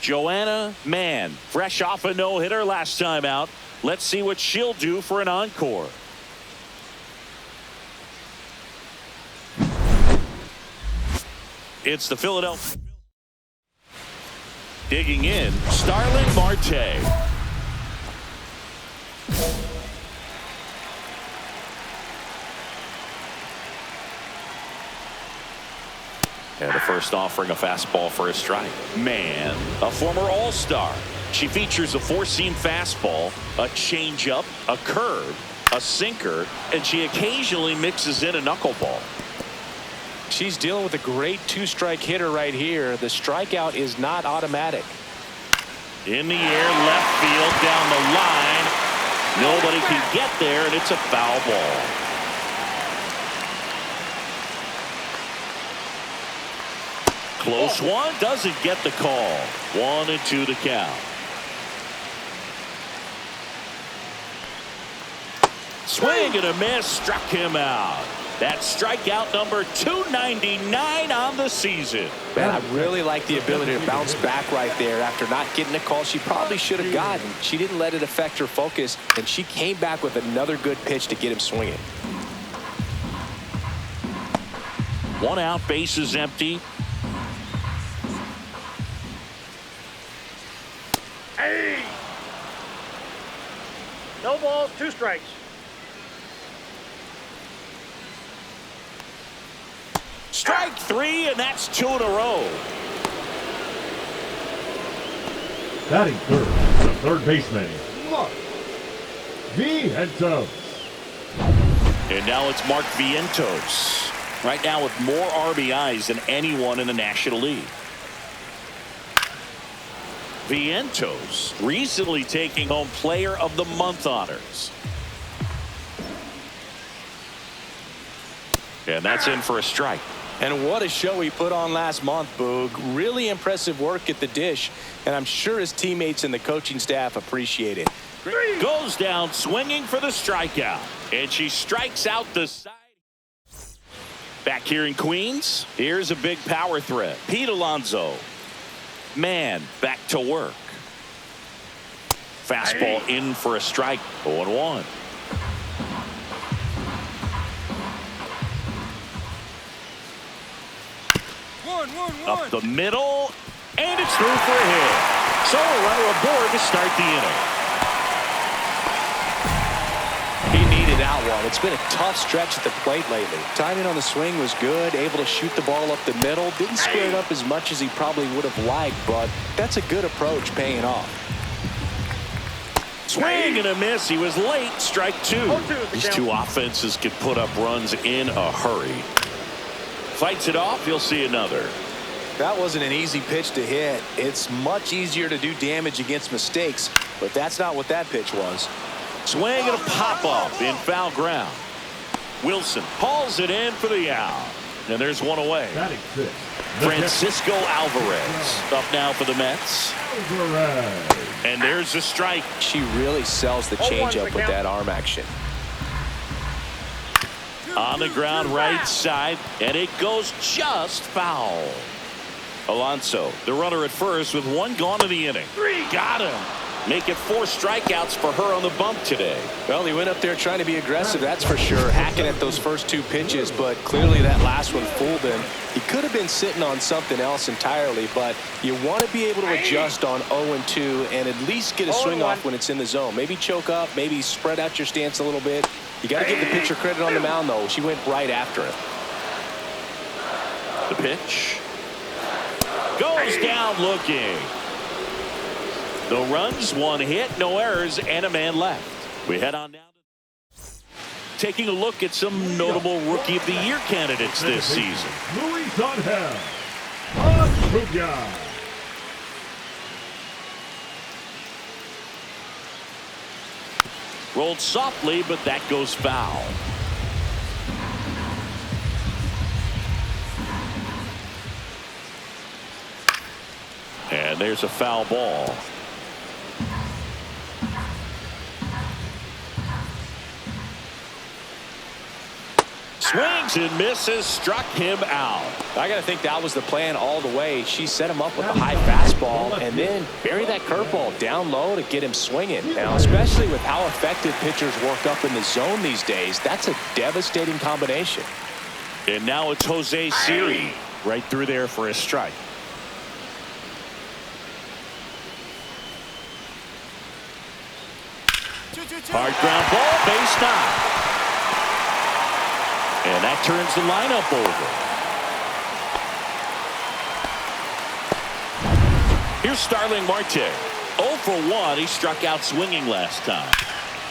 Joanna Mann, fresh off a no-hitter last time out. Let's see what she'll do for an encore. It's the Philadelphia. Digging in, Starling Marte. And the first offering, a fastball for a strike. Mann, a former All-Star. She features a four-seam fastball, a changeup, a curve, a sinker, and she occasionally mixes in a knuckleball. She's dealing with a great two-strike hitter right here. The strikeout is not automatic. In the air, left field, down the line. Nobody can get there, and it's a foul ball. Close one, doesn't get the call. 1-2 to count. Swing and a miss, struck him out. That's strikeout number 299 on the season. Man, I really like the ability to bounce back right there after not getting a call she probably should have gotten. She didn't let it affect her focus, and she came back with another good pitch to get him swinging. 1 out, bases empty. Hey! No balls, 2 strikes. Strike 3, and that's 2 in a row. Batting third, the third baseman, Mark Vientos. And now it's Mark Vientos. Right now with more RBIs than anyone in the National League. Vientos recently taking home Player of the Month honors. And that's in for a strike. And what a show he put on last month, Boog. Really impressive work at the dish, and I'm sure his teammates and the coaching staff appreciate it. Goes down swinging for the strikeout, and she strikes out the side. Back here in Queens, here's a big power threat. Pete Alonso. Mann back to work. Fastball in for a strike. 0-1. Up the middle, and it's through for a hit. So a runner aboard to start the inning. He needed that one. It's been a tough stretch at the plate lately. Timing on the swing was good, able to shoot the ball up the middle. Didn't square it up as much as he probably would have liked, but that's a good approach paying off. Swing and a miss. He was late. Strike 2. These two offenses can put up runs in a hurry. Fights it off. You'll see another. That wasn't an easy pitch to hit. It's much easier to do damage against mistakes, but that's not what that pitch was. Swing and a pop-up in foul ground. Wilson hauls it in for the out. And there's one away. Francisco Alvarez up now for the Mets. And there's a strike. She really sells the changeup with that arm action. On the ground right side, and it goes just foul. Alonso, the runner at first with 1 gone in the inning. Got him. Make it 4 strikeouts for her on the bump today. Well, he went up there trying to be aggressive, that's for sure, hacking at those first 2 pitches, but clearly that last one fooled him. He could have been sitting on something else entirely, but you want to be able to adjust on 0-2 and at least get a swing off when it's in the zone. Maybe choke up, maybe spread out your stance a little bit. You got to give the pitcher credit on the mound, though. She went right after it. The pitch goes down looking. No runs, 1 hit, no errors, and a man left. We head on now to taking a look at some notable Rookie of the Year candidates this season. Luis Angel Azuga. Rolled softly, but that goes foul. And there's a foul ball. Swings and misses, struck him out. I got to think that was the plan all the way. She set him up with a high fastball and then bury that curveball down low to get him swinging. Now, especially with how effective pitchers work up in the zone these days, that's a devastating combination. And now it's Jose Siri right through there for a strike. Hard ground ball, base knock. And that turns the lineup over. Here's Starling Marte. 0 for 1. He struck out swinging last time.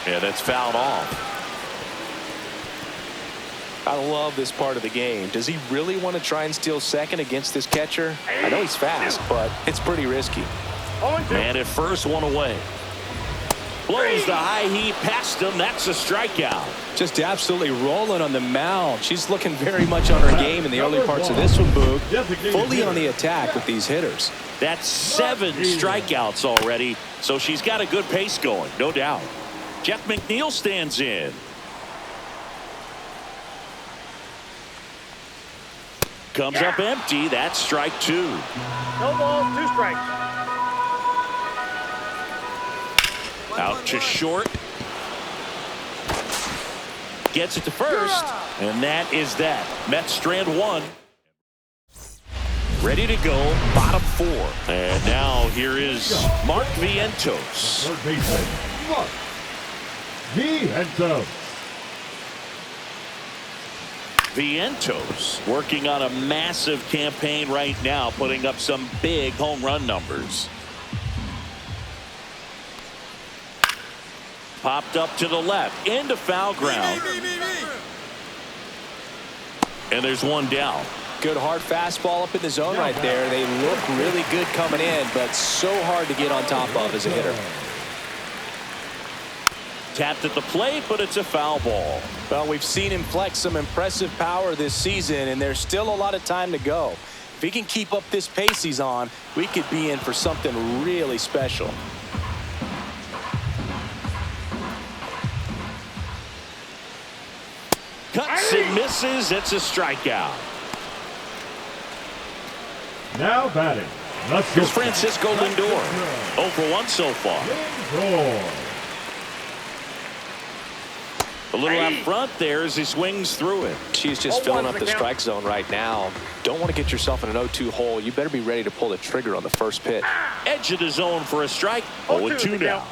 Yeah, that's fouled off. I love this part of the game. Does he really want to try and steal second against this catcher? I know he's fast, but it's pretty risky. Man at first, one away. Blows the high heat past him. That's a strikeout. Just absolutely rolling on the mound. She's looking very much on her game in the early parts of this one, Boog. Fully on the attack with these hitters. That's 7 strikeouts already, so she's got a good pace going, no doubt. Jeff McNeil stands in. Comes up empty. That's strike 2. No balls, 2 strikes. Out to short. Gets it to first. And that is that. Mets strand 1. Ready to go. Bottom 4. And now here is Mark Vientos. Third baseman, Mark Vientos. Vientos working on a massive campaign right now, putting up some big home run numbers. Popped up to the left, into foul ground. And there's one down. Good hard fastball up in the zone right there. They look really good coming in, but so hard to get on top of as a hitter. Tapped at the plate, but it's a foul ball. Well, we've seen him flex some impressive power this season, and there's still a lot of time to go. If he can keep up this pace he's on, we could be in for something really special. Cuts and misses. It's a strikeout. Now batting. Here's Francisco Lindor. 0 for 1 so far. Lindor. A little out front there as he swings through it. She's just filling up the strike zone right now. Don't want to get yourself in an 0-2 hole. You better be ready to pull the trigger on the first pitch. Edge of the zone for a strike. 0-2 now.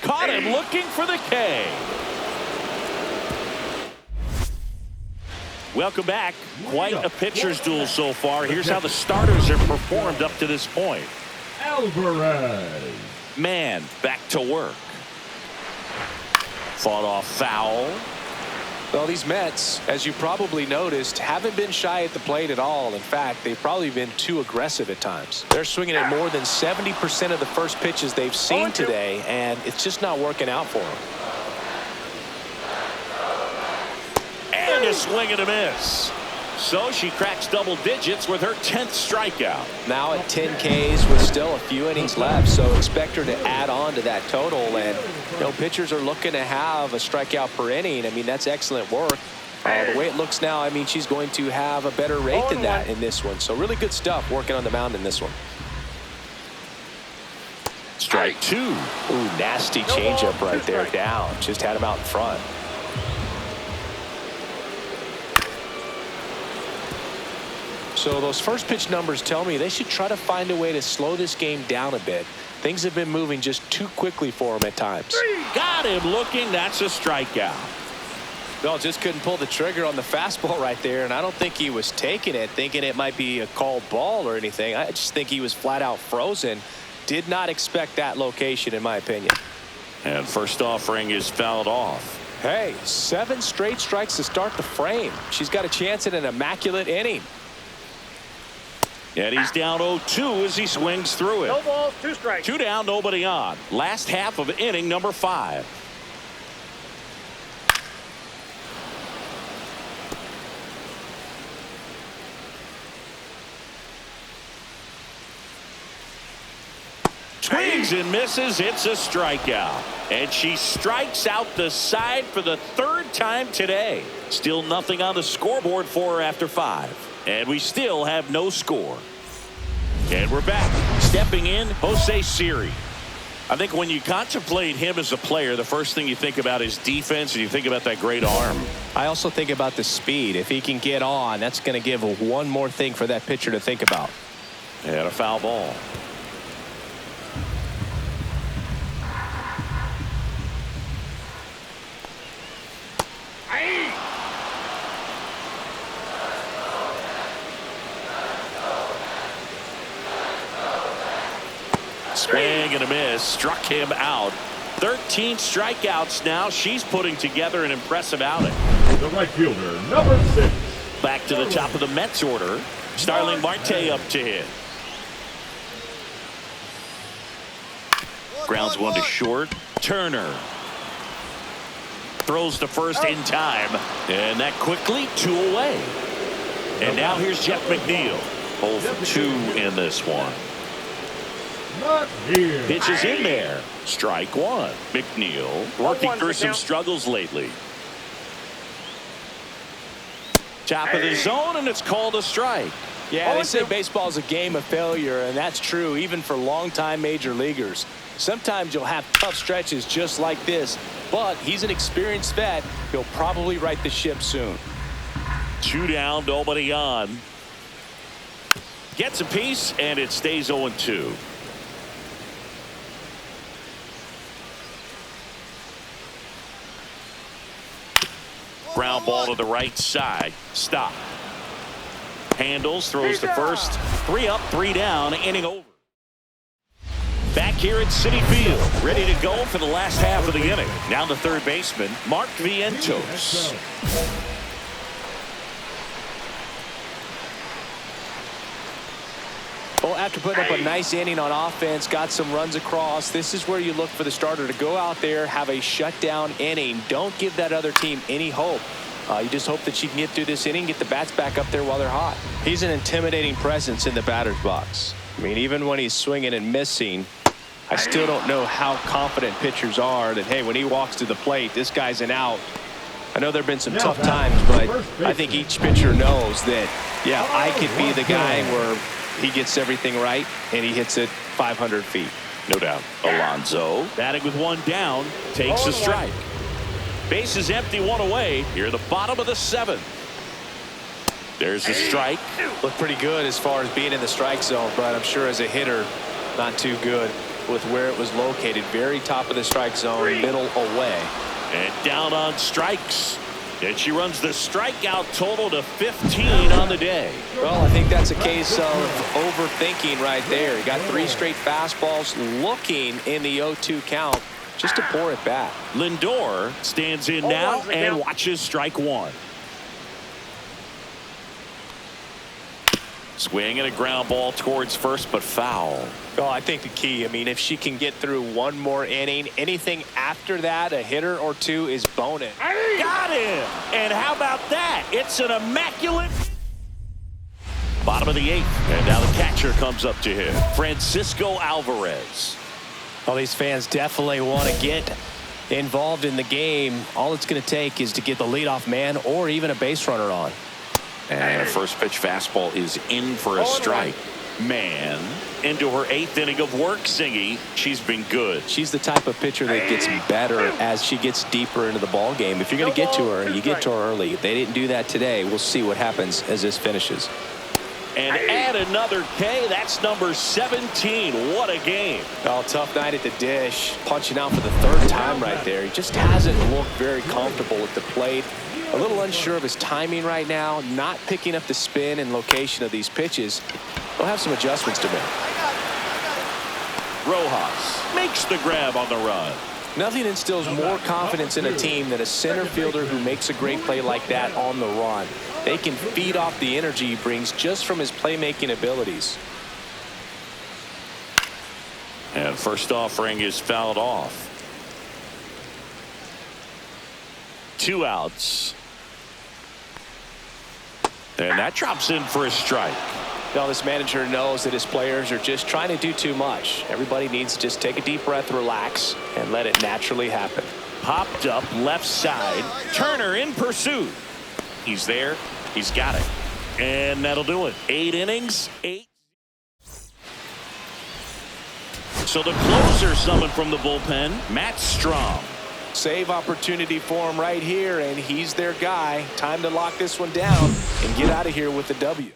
Caught him looking for the K. Welcome back. Quite a pitcher's duel so far. Here's how the starters have performed up to this point. Alvarez. Mann back to work. Fought off foul. Well, these Mets, as you probably noticed, haven't been shy at the plate at all. In fact, they've probably been too aggressive at times. They're swinging at more than 70% of the first pitches they've seen today, and it's just not working out for them. And a swing and a miss. So she cracks double digits with her 10th strikeout. Now at 10 Ks with still a few innings left, so expect her to add on to that total. And, you know, pitchers are looking to have a strikeout per inning. I mean, that's excellent work. The way it looks now, I mean, she's going to have a better rate than that in this one. So really good stuff working on the mound in this one. Strike 2. Ooh, nasty changeup right there down. Just had him out in front. So those first pitch numbers tell me they should try to find a way to slow this game down a bit. Things have been moving just too quickly for him at times. Got him looking. That's a strikeout. Well, just couldn't pull the trigger on the fastball right there, and I don't think he was taking it, thinking it might be a called ball or anything. I just think he was flat out frozen. Did not expect that location, in my opinion. And first offering is fouled off. Hey, 7 straight strikes to start the frame. She's got a chance at an immaculate inning. And he's down 0-2 as he swings through it. No balls, 2 strikes. 2 down, nobody on. Last half of inning number 5. Swings Swings and misses. It's a strikeout. And she strikes out the side for the third time today. Still nothing on the scoreboard for her after 5. And we still have no score. And we're back. Stepping in, Jose Siri. I think when you contemplate him as a player, the first thing you think about is defense, and you think about that great arm. I also think about the speed. If he can get on, that's going to give one more thing for that pitcher to think about. And a foul ball. Swing and a miss. Struck him out. 13 strikeouts now. She's putting together an impressive outing. The right fielder, number 6. Back to the top of the Mets order. Starling Marte up to hit. Grounds one to short. Turner throws to first in time. And that quickly 2 away. And now here's Jeff McNeil. 0 for 2 in this one. Not here. Pitches in there. Strike 1. McNeil working through some struggles lately. Top of the zone, and it's called a strike. Yeah, they say baseball is a game of failure, and that's true even for longtime major leaguers. Sometimes you'll have tough stretches just like this, but he's an experienced vet. He'll probably right the ship soon. 2 down, nobody on. Gets a piece, and it stays 0-2. Ground ball to the right side. Stop. Handles, throws to first. 3 up, 3 down, inning over. Back here at Citi Field, ready to go for the last half of the inning. Now the third baseman, Mark Vientos. Well, after putting up a nice inning on offense, got some runs across, this is where you look for the starter to go out there, have a shutdown inning. Don't give that other team any hope. You just hope that she can get through this inning, get the bats back up there while they're hot. He's an intimidating presence in the batter's box. I mean, even when he's swinging and missing, I still don't know how confident pitchers are that, hey, when he walks to the plate, this guy's an out. I know there have been some tough times, but I think each pitcher knows that, yeah, I could be the guy where he gets everything right and he hits it 500 feet. No doubt. Alonso batting with 1 down, takes a strike. Base is empty, 1 away. Here at the bottom of the 7th. There's a strike. Looked pretty good as far as being in the strike zone, but I'm sure as a hitter, not too good with where it was located. Very top of the strike zone, middle away. And down on strikes. And she runs the strikeout total to 15 on the day. Well, I think that's a case of overthinking right there. He got 3 straight fastballs looking in the 0-2 count just to pour it back. Lindor stands in now and watches strike 1. Swing and a ground ball towards first, but foul. Well, I think the key, I mean, if she can get through 1 more inning, anything after that, a hitter or 2 is bonus. Got him! And how about that? It's an immaculate. Bottom of the 8th, and now the catcher comes up to him. Francisco Alvarez. Well, these fans definitely want to get involved in the game. All it's going to take is to get the leadoff man or even a base runner on. And a first pitch fastball is in for a strike. Mann into her 8th inning of work. Singy, she's been good. She's the type of pitcher that gets better as she gets deeper into the ball game. If you're going to get to her, you get to her early. They didn't do that today. We'll see what happens as this finishes. And add another K. That's number 17. What a game. Oh, tough night at the dish. Punching out for the 3rd time right there. He just hasn't looked very comfortable at the plate. A little unsure of his timing right now. Not picking up the spin and location of these pitches. He'll have some adjustments to make. Rojas makes the grab on the run. Nothing instills more confidence in a team than a center fielder who makes a great play like that on the run. They can feed off the energy he brings just from his playmaking abilities. And first offering is fouled off. 2 outs. And that drops in for a strike. Now, this manager knows that his players are just trying to do too much. Everybody needs to just take a deep breath, relax, and let it naturally happen. Popped up left side. Turner in pursuit. He's there. He's got it. And that'll do it. 8 innings, 8. So the closer summoned from the bullpen, Matt Strom. Save opportunity for him right here, and he's their guy. Time to lock this one down and get out of here with the W.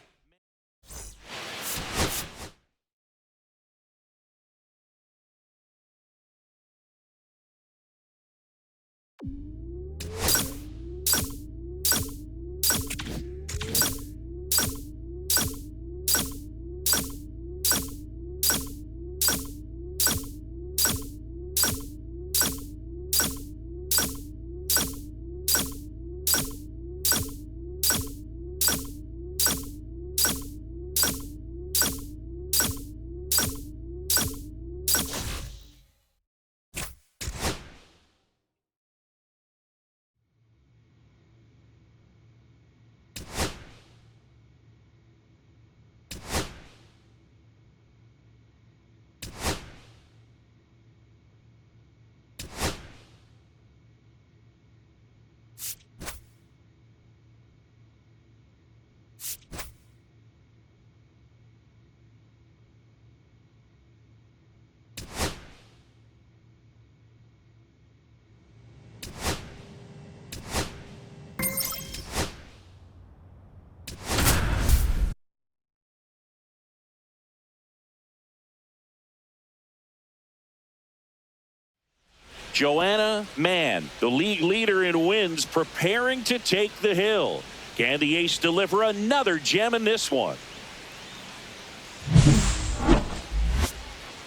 Joanna, Mann, the league leader in wins, preparing to take the hill. Can the ace deliver another gem in this one?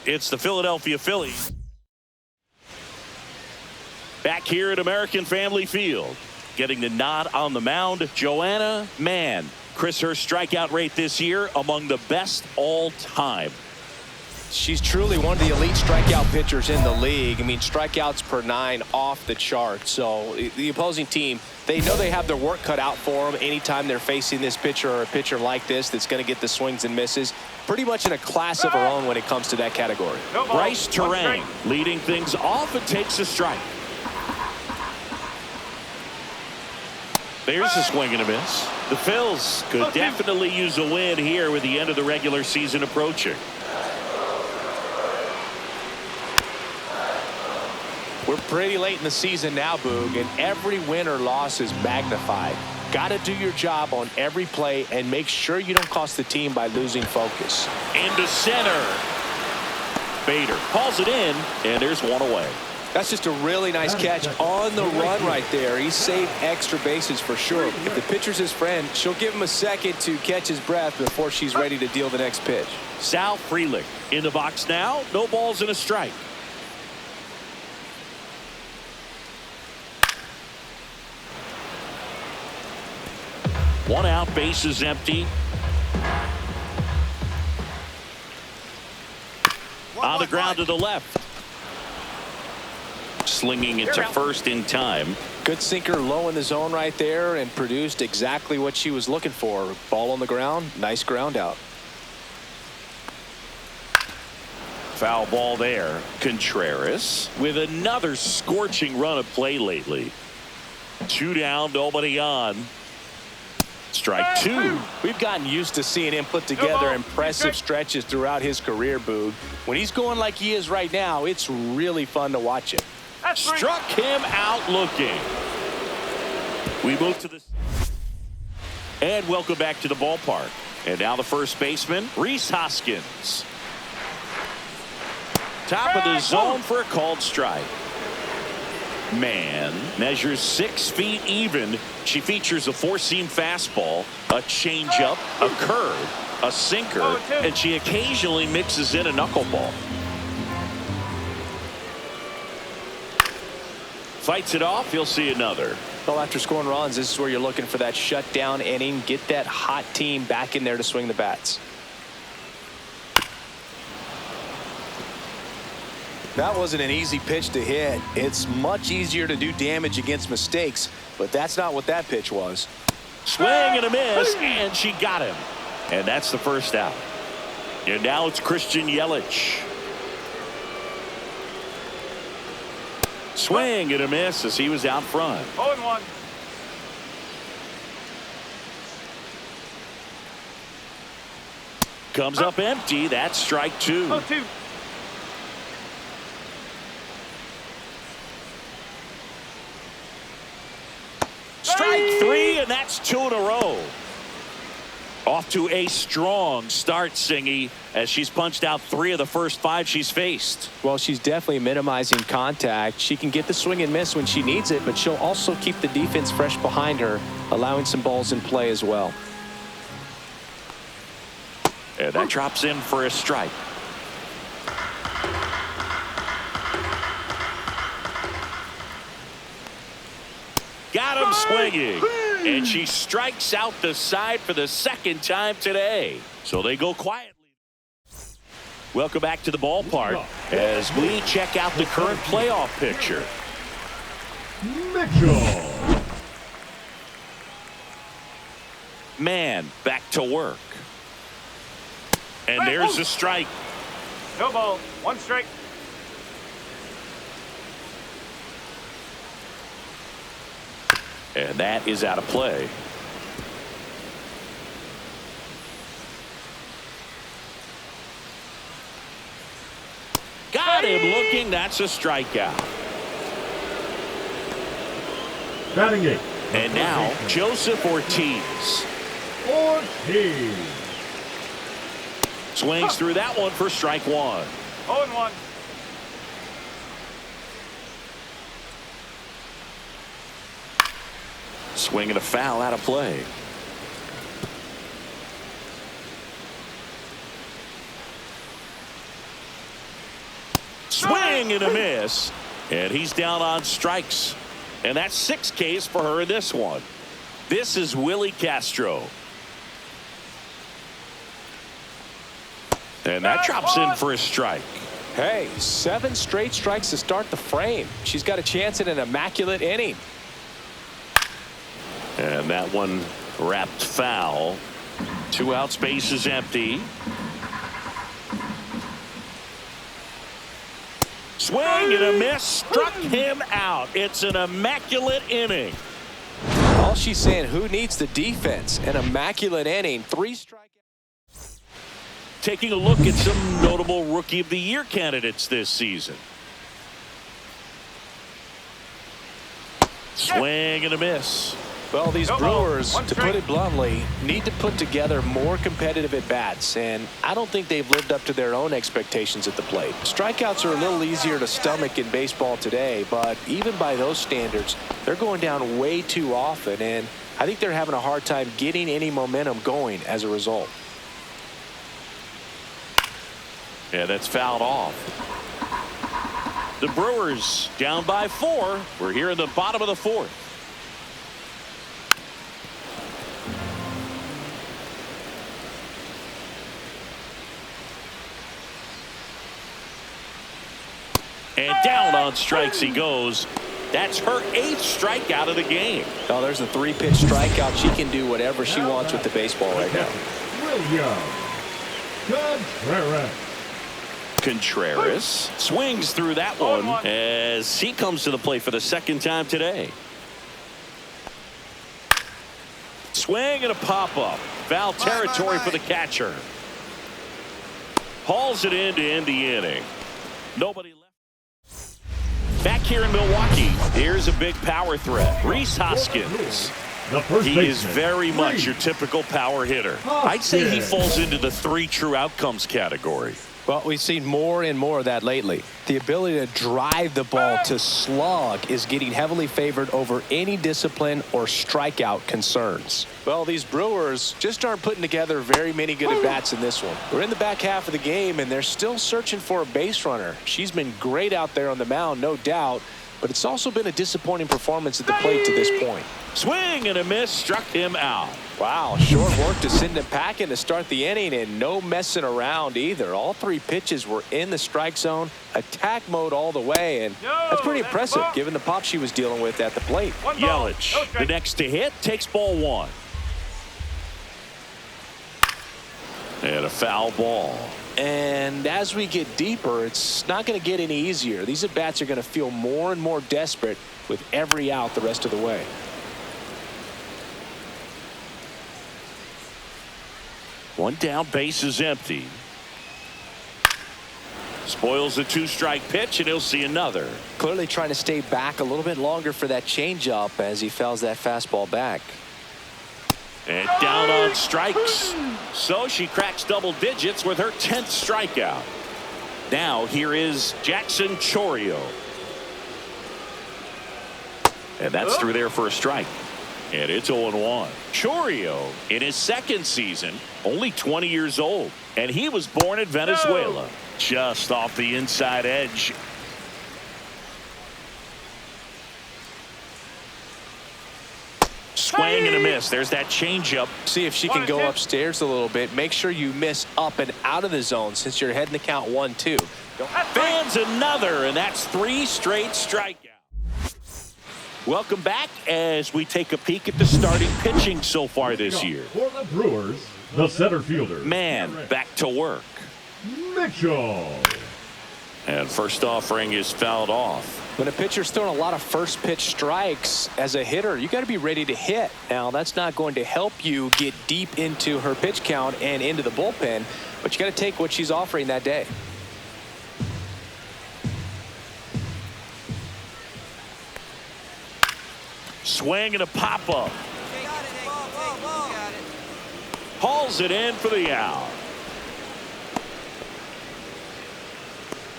It's the Philadelphia Phillies. Back here at American Family Field. Getting the nod on the mound, Joanna, Mann. Chris, her strikeout rate this year among the best all time. She's truly one of the elite strikeout pitchers in the league. I mean, strikeouts per 9 off the chart. So the opposing team, they know they have their work cut out for them anytime they're facing this pitcher or a pitcher like this that's going to get the swings and misses. Pretty much in a class of her own when it comes to that category. Bryce Terang leading things off and takes a strike. There's a swing and a miss. The Phils could definitely use a win here with the end of the regular season approaching. We're pretty late in the season now, Boog, and every win or loss is magnified. Got to do your job on every play and make sure you don't cost the team by losing focus. Into center. Bader calls it in, and there's one away. That's just a really nice catch on the run right there. He saved extra bases for sure. If the pitcher's his friend, she'll give him a second to catch his breath before she's ready to deal the next pitch. Sal Frelick in the box now. No balls and a strike. One out, base is empty. On the ground to the left. Slinging it to first in time. Good sinker low in the zone right there and produced exactly what she was looking for. Ball on the ground, nice ground out. Foul ball there. Contreras with another scorching run of play lately. 2 down, nobody on. Strike 2. We've gotten used to seeing him put together impressive stretches throughout his career, Boog. When he's going like he is right now, it's really fun to watch him. Struck him out looking. We move to the... And welcome back to the ballpark. And now the first baseman, Rhys Hoskins. Top of the zone for a called strike. Mann measures 6 feet even. She features a 4-seam fastball, a changeup, a curve, a sinker, and she occasionally mixes in a knuckleball. Fights it off. You'll see another. Well, after scoring runs, this is where you're looking for that shutdown inning. Get that hot team back in there to swing the bats. That wasn't an easy pitch to hit. It's much easier to do damage against mistakes, but that's not what that pitch was. Swing and a miss, and she got him. And that's the first out. And now it's Christian Yelich. Swing and a miss as he was out front. 0-1. Comes up empty. That's strike 2. 0-2. Strike 3, and that's 2 in a row. Off to a strong start, Singy, as she's punched out 3 of the first 5 she's faced. Well, she's definitely minimizing contact. She can get the swing and miss when she needs it, but she'll also keep the defense fresh behind her, allowing some balls in play as well. And that drops in for a strike. Got him swinging. And she strikes out the side for the second time today. So they go quietly. Welcome back to the ballpark as we check out the current playoff picture. Mitchell. Mann back to work. And there's a strike. No ball. 1 strike. And that is out of play. Got him looking. That's a strikeout. Batting 8. And now Joseph Ortiz. Swings through that one for strike 1. 0-1. Swing and a foul out of play. Swing and a miss. And he's down on strikes. And that's 6 Ks for her in this one. This is Willie Castro. And that drops in for a strike. Hey, 7 straight strikes to start the frame. She's got a chance at an immaculate inning. And that one wrapped foul. 2 outs, base is empty. Swing and a miss. Struck him out. It's an immaculate inning. All she's saying, who needs the defense? An immaculate inning. 3 strikeouts. Taking a look at some notable Rookie of the Year candidates this season. Swing and a miss. Well, these Brewers, to put it bluntly, need to put together more competitive at-bats, and I don't think they've lived up to their own expectations at the plate. Strikeouts are a little easier to stomach in baseball today, but even by those standards, they're going down way too often, and I think they're having a hard time getting any momentum going as a result. Yeah, that's fouled off. The Brewers down by 4. We're here in the bottom of the 4th. And down on strikes he goes. That's her 8th strikeout of the game. Oh, there's a 3-pitch strikeout. She can do whatever she wants with the baseball right now. Contreras swings through that one as he comes to the plate for the 2nd time today. Swing and a pop-up. Foul territory for the catcher. Hauls it in to end the inning. Nobody left. Back here in Milwaukee, here's a big power threat. Rhys Hoskins. He is very much your typical power hitter. I'd say he falls into the 3 true outcomes category. Well, we've seen more and more of that lately. The ability to drive the ball to slug is getting heavily favored over any discipline or strikeout concerns. Well, these Brewers just aren't putting together very many good at-bats in this one. We're in the back half of the game, and they're still searching for a base runner. She's been great out there on the mound, no doubt, but it's also been a disappointing performance at the plate to this point. Swing and a miss, struck him out. Wow, short work to send him packing to start the inning, and no messing around either. All 3 pitches were in the strike zone, attack mode all the way, and that's pretty impressive given the pop she was dealing with at the plate. Yelich, the next to hit, takes ball 1. And a foul ball. And as we get deeper, it's not going to get any easier. These at-bats are going to feel more and more desperate with every out the rest of the way. One down, base is empty. Spoils the two-strike pitch, and he'll see another. Clearly trying to stay back a little bit longer for that changeup as he fouls that fastball back. And down on strikes. So she cracks double digits with her 10th strikeout. Now here is Jackson Chourio. And that's through there for a strike. And it's 0-1. Chourio in his second season, only 20 years old. And he was born in Venezuela. Just off the inside edge. Swing and a miss. There's that changeup. See if she can go upstairs a little bit. Make sure you miss up and out of the zone since you're heading the count 1-2. Fans another, and that's 3 straight strikeouts. Welcome back as we take a peek at the starting pitching so far this year. For the Brewers, the center fielder, Mann back to work. Mitchell. And first offering is fouled off. When a pitcher's throwing a lot of first pitch strikes as a hitter, you got to be ready to hit. Now, that's not going to help you get deep into her pitch count and into the bullpen, but you got to take what she's offering that day. Swing and a pop-up. Hauls it in for the out.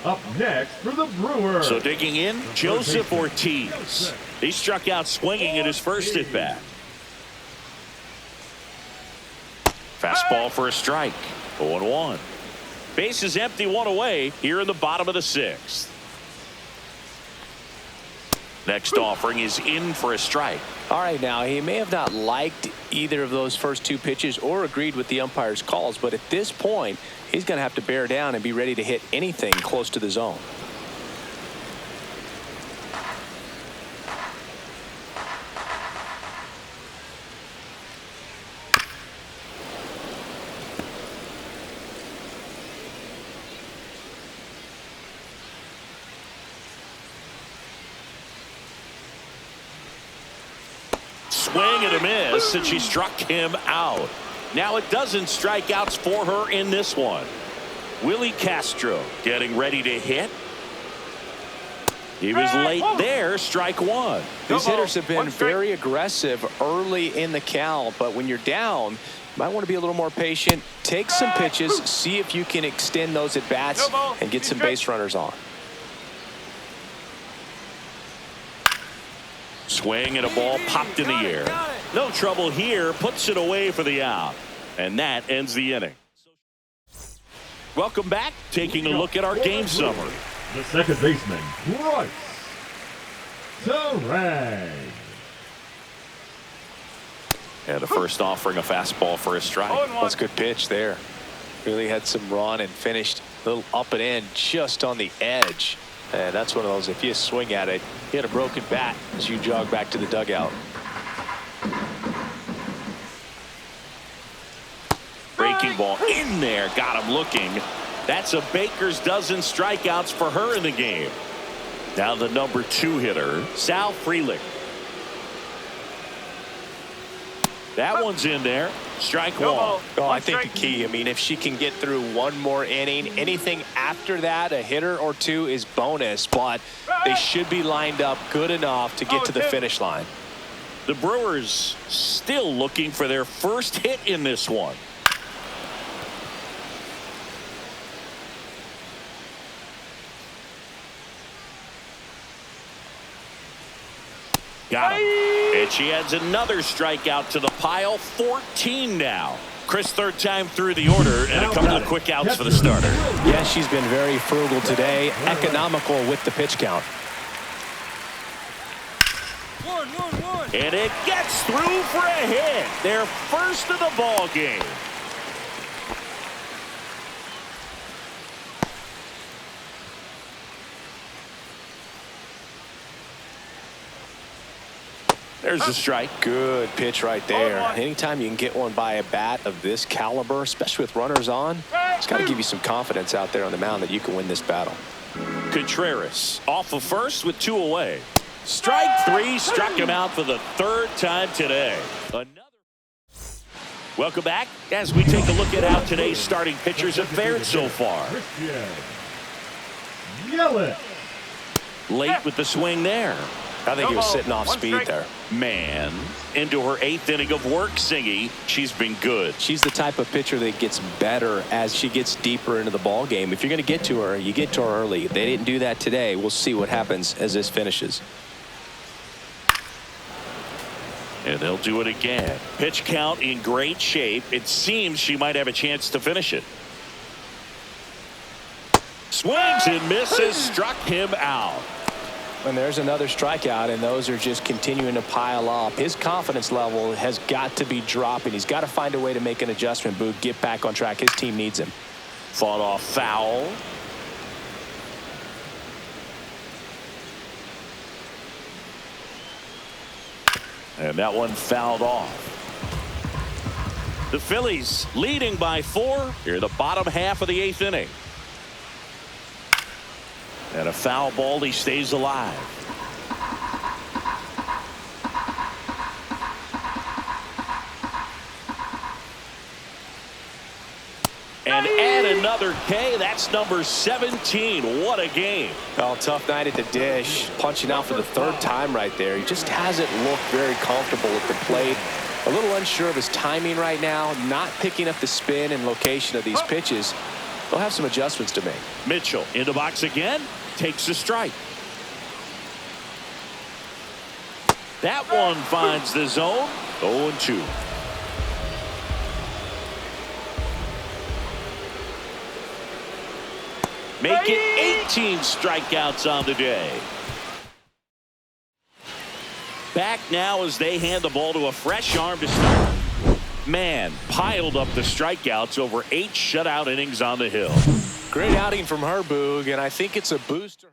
Up next for the Brewers. So digging in, Joseph Ortiz. He struck out swinging in his first at-bat. Fastball for a strike. 0-1. Base is empty, one away here in the bottom of the 6th. Next offering is in for a strike. All right, now he may have not liked either of those first 2 pitches or agreed with the umpire's calls, but at this point he's going to have to bear down and be ready to hit anything close to the zone. Swing and a miss, and she struck him out. Now it doesn't strikeouts for her in this one. Willie Castro getting ready to hit. He was late there, strike 1. These hitters have been very aggressive early in the count, but when you're down, you might want to be a little more patient. Take some pitches, see if you can extend those at bats and get some base runners on. Swing and a ball popped in the air. No trouble here, puts it away for the out. And that ends the inning. Welcome back, taking a look at our game summary. The second baseman, Bryce Terang. And a first offering, a fastball for a strike. That's a good pitch there. Really had some run and finished a little up and in just on the edge. And that's one of those, if you swing at it, you had a broken bat as you jog back to the dugout. Breaking ball in there, got him looking. That's a baker's dozen strikeouts for her in the game. Now the number 2 hitter, Sal Frelick. That one's in there. Strike 1. Oh, I think the key, I mean, if she can get through one more inning, anything after that, a hitter or 2 is bonus, but they should be lined up good enough to get to the finish line. The Brewers still looking for their first hit in this one. Got him. And she adds another strikeout to the pile. 14 now. Chris, 3rd time through the order, and a couple of quick outs for the starter. Yeah, she's been very frugal today, economical with the pitch count. And it gets through for a hit. Their first of the ball game. There's a strike. Good pitch right there. 0-1. Anytime you can get one by a bat of this caliber, especially with runners on, it's got to give you some confidence out there on the mound that you can win this battle. Contreras off of first with 2 away. Strike 3, struck him out for the 3rd time today. Welcome back as we take a look at how today's starting pitchers have fared so far. Yelich. Late with the swing there. I think he was sitting off One speed strike. there. Mann into her 8th inning of work, Singy. She's been good. She's the type of pitcher that gets better as she gets deeper into the ball game. If you're going to get to her, you get to her early. They didn't do that today. We'll see what happens as this finishes. And they'll do it again. Pitch count in great shape. It seems she might have a chance to finish it. Swings and misses, struck him out. And there's another strikeout, and those are just continuing to pile up. His confidence level has got to be dropping. He's got to find a way to make an adjustment, Boog, get back on track. His team needs him. Fought off foul. And that one fouled off. The Phillies leading by 4 here in the bottom half of the 8th inning. And a foul ball, he stays alive. And add another K. That's number 17. What a game. Oh, tough night at the dish. Punching out for the 3rd time right there. He just hasn't looked very comfortable at the plate. A little unsure of his timing right now. Not picking up the spin and location of these pitches. They'll have some adjustments to make. Mitchell in the box again. Takes a strike. That one finds the zone. 0-2. Make it 18 strikeouts on the day. Back now as they hand the ball to a fresh arm to start. Mann piled up the strikeouts over 8 shutout innings on the hill. Great outing from her, Boog, and I think it's a boost to her.